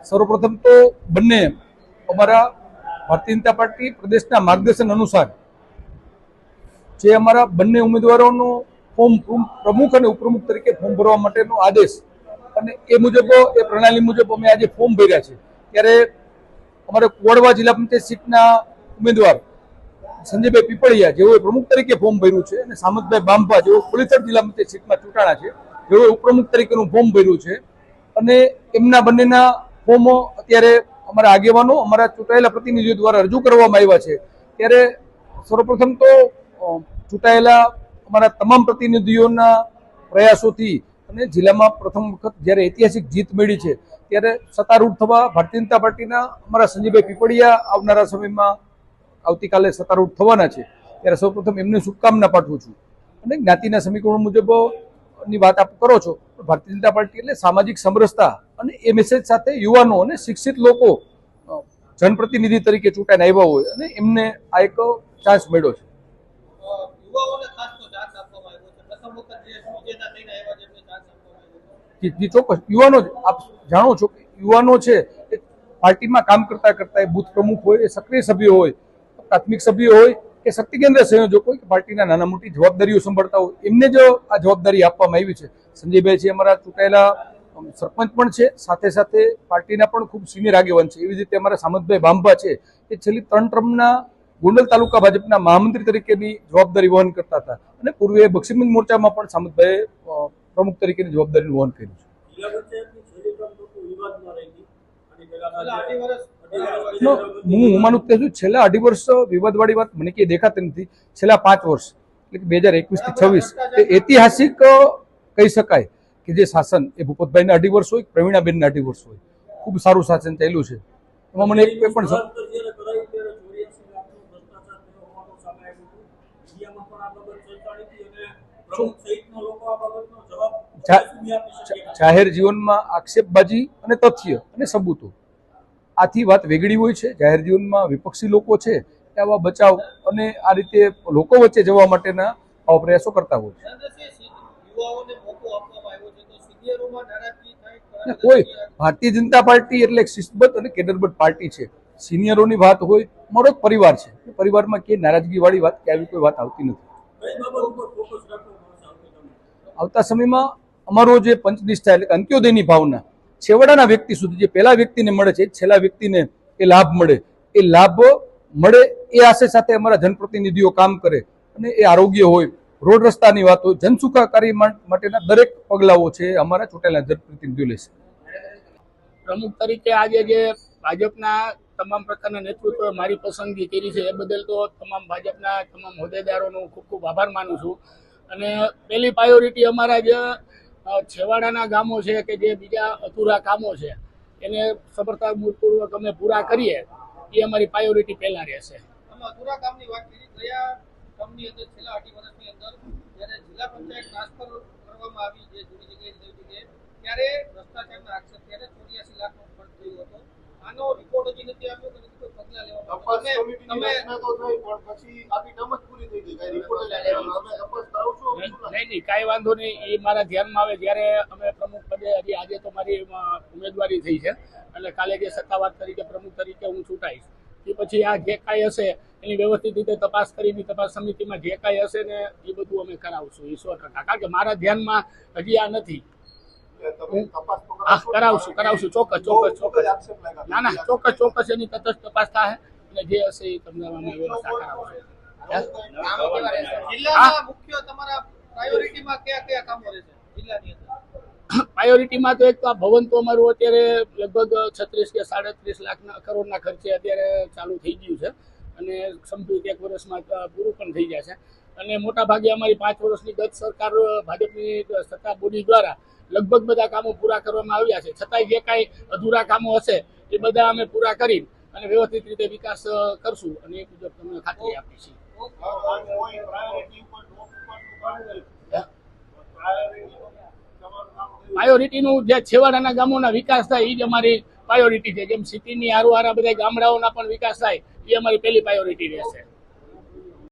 સર્વપ્રથમ તો બંને અમારા ભારતીય જનતા પાર્ટી પ્રદેશના માર્ગદર્શન અનુસાર જે અમારા બંને ઉમેદવારોનો ફોર્મ પ્રમુખ અને ઉપપ્રમુખ તરીકે ફોર્મ ભરવા માટેનો આદેશ અને એ મુજબ એ પ્રણાલી મુજબ અમે આજે ફોર્મ ભર્યા છે ત્યારે અમારે કોડવા જિલ્લા પંચાયત સીટના ઉમેદવાર સંજયભાઈ પીપળિયા જેઓએ પ્રમુખ તરીકે ફોર્મ ભર્યું છે અને સામતભાઈ બાંભા જેઓ કોલીથર જિલ્લા પંચાયત સીટમાં ચૂંટાણા છે જેઓએ ઉપપ્રમુખ તરીકેનું ફોર્મ ભર્યું છે અને એમના બંનેના ફોર્મો અત્યારે અમારા આગેવાનો અમારા ચૂંટાયેલા પ્રતિનિધિઓ દ્વારા રજૂ કરવામાં આવ્યા છે ત્યારે સર્વપ્રથમ તો ચૂંટાયેલા અમારા તમામ પ્રતિનિધિઓના પ્રયાસોથી અને જિલ્લામાં પ્રથમ વખત જ્યારે ઐતિહાસિક જીત મળી છે ત્યારે સત્તારૂઢ થવા ભારતીય જનતા પાર્ટીના અમારા સંજયભાઈ પીપળિયા આવનારા સમયમાં આવતીકાલે સત્તારૂઢ થવાના છે ત્યારે સૌપ્રથમ એમને શુભકામના પાઠવું છું અને જ્ઞાતિના સમીકરણો મુજબ ની વાત આપ કરો છો ભારતીય જનતા પાર્ટી એટલે સામાજિક સમરસતા અને એ મેસેજ સાથે યુવાનો અને શિક્ષિત લોકો જનપ્રતિનિધિ તરીકે ચૂંટાઈને આવ્યા હોય અને એમને આ એક ચાન્સ મળ્યો છે ચોક્કસ યુવાનો આપ જાણો છો કે યુવાનો છે એ પાર્ટીમાં કામ કરતા કરતા એ બૂથ પ્રમુખ હોય એ સક્રિય સભ્ય હોય પ્રાથમિક સભ્ય હોય કે શક્તિ કેન્દ્ર સંયોજક હોય કે પાર્ટીના નાના મોટી જવાબદારીઓ સંભાળતા હોય એમને જો આ જવાબદારી આપવામાં આવી છે સંજયભાઈ છે અમારા ચૂંટાયેલા સરપંચ પણ છે સાથે સાથે પાર્ટીના પણ ખૂબ સિનિયર આગેવાન છે એવી રીતે અમારા સામતભાઈ બાંભા છે એ છેલ્લી 3 ટર્મના ગોંડલ તાલુકા ભાજપના મહામંત્રી તરીકેની જવાબદારી વહન કરતા હતા અને પૂર્વે બક્ષીબંધ મોરચામાં પણ સામતભાઈ પ્રમુખ તરીકેની જવાબદારીનું વહન કર્યું છે હું માનું કહું છું છેલ્લા 2.5 વર્ષ વિવાદવાળી વાત મને ક્યાંય દેખાતી નથી છેલ્લા 5 વર્ષ એટલે કે 2021 થી 26 એ ઐતિહાસિક કહી શકાય કે જે શાસન એ ભૂપતભાઈના 2.5 વર્ષ હોય પ્રવીણાબેનના 2.5 વર્ષ હોય ખૂબ સારું શાસન ચાલ્યું છે એમાં મને એક પણ જાહેર જીવનમાં આક્ષેપબાજી અને તથ્ય અને સબૂતો આથી વાત વેગળી હોય છે જાહેર જીવનમાં વિપક્ષી લોકો છે આવા બચાવ અને આ રીતે લોકો વચ્ચે જવા માટેના આવા પ્રયાસો કરતા હોય છે કોઈ ભારતીય જનતા પાર્ટી એટલે એક શિસ્તબદ્ધ અને કેડરબદ્ધ પાર્ટી છે સિનિયરોની વાત હોય મારો જ પરિવાર છે પરિવારમાં કે નારાજગી વાળી વાત કે આવી કોઈ વાત આવતી નથી આવતા સમયમાં અમારો જે પંચનિષ્ઠા એટલે અંત્યોદયની ભાવના છેવાડાના વ્યક્તિ સુધી જે પહેલા વ્યક્તિને મળે છે છેલ્લા વ્યક્તિને એ લાભ મળે એ આશય સાથે અમારા જનપ્રતિનિધિઓ કામ કરે અને એ આરોગ્ય હોય રોડ રસ્તાની વાત હોય જનસુખાકારી માટેના દરેક પગલાઓ છે અમારા ચૂંટાયેલા જનપ્રતિનિધિઓ લેશે પ્રમુખ તરીકે આજે જે ભાજપના તમામ પ્રકારના નેતૃત્વએ મારી પસંદગી કરી છે એ બદલ તો તમામ ભાજપના તમામ હોદ્દેદારોનો ખૂબ ખૂબ આભાર માનું છું અને પહેલી પ્રાયોરિટી અમારા જે છેવાડાના ગામો છે કે જે બીજા અધૂરા કામો છે એને સફળતાપૂર્વક અમે પૂરા કરીએ એ અમારી પ્રાયોરિટી પહેલા રહેશે. અધૂરા કામની વાત કરી ગયા કામની અંદર છેલ્લા 2.5 વર્ષની અંદર જ્યારે જિલ્લા પંચાયત ટ્રાન્સફર કરવામાં આવી જે જૂની જગ્યાએ ત્યારે ભ્રષ્ટાચારના આક્ષેપ ત્યારે 84 લાખનો ખર્ચ થયો હતો. આનો રિપોર્ટ હજી નથી આવ્યો કે કોઈ પગલાં લેવામાં પછી આપી નમત પૂરી થઈ ગઈ રિપોર્ટ નહીં કાંઈ વાંધો નહીં એ મારા ધ્યાનમાં આવે જ્યારે અમે પ્રમુખ પદે હજી આજે તો મારી ઉમેદવારી થઈ છે એટલે કાલે જે સત્તાવાર તરીકે પ્રમુખ તરીકે હું ચૂંટાઈશ એ પછી આ જે કાંઈ હશે એની વ્યવસ્થિત રીતે તપાસ કરીને તપાસ સમિતિમાં જે કાંઈ હશે ને એ બધું અમે કરાવશું એ 100%. કારણ કે મારા ધ્યાનમાં હજી આ નથી. કરાવશું ચોક્કસ ના ચોક્કસ એની તટસ્થ તપાસ થાય અને જે હશે એ તમને અમે વ્યવસ્થા કરાવશું. પ્રાયોરિટીમાં તો એક તો આ ભવન તો અમારું અત્યારે લગભગ 36 કે 37 કરોડના ખર્ચે અત્યારે ચાલુ થઈ ગયું છે અને સંપૂર્ણ 1 વર્ષમાં પૂરું પણ થઈ જશે અને મોટા ભાગે અમારી 5 વર્ષની ગત સરકાર ભાજપની સત્તા બોડી દ્વારા લગભગ બધા કામો પૂરા કરવામાં આવ્યા છે છતાંય જે કાંઈ અધૂરા કામો હશે એ બધા અમે પૂરા કરી અને વ્યવસ્થિત રીતે વિકાસ કરશું અને એ મુજબ તમને ખાતરી આપી છે. પ્રાયોરિટીનું જે છેવાડાના ગામોના વિકાસ થાય એ જ અમારી પ્રાયોરિટી છે. જેમ સિટીની હારોહાર બધા ગામડાઓના પણ વિકાસ થાય એ અમારી પહેલી પ્રાયોરિટી રહેશે.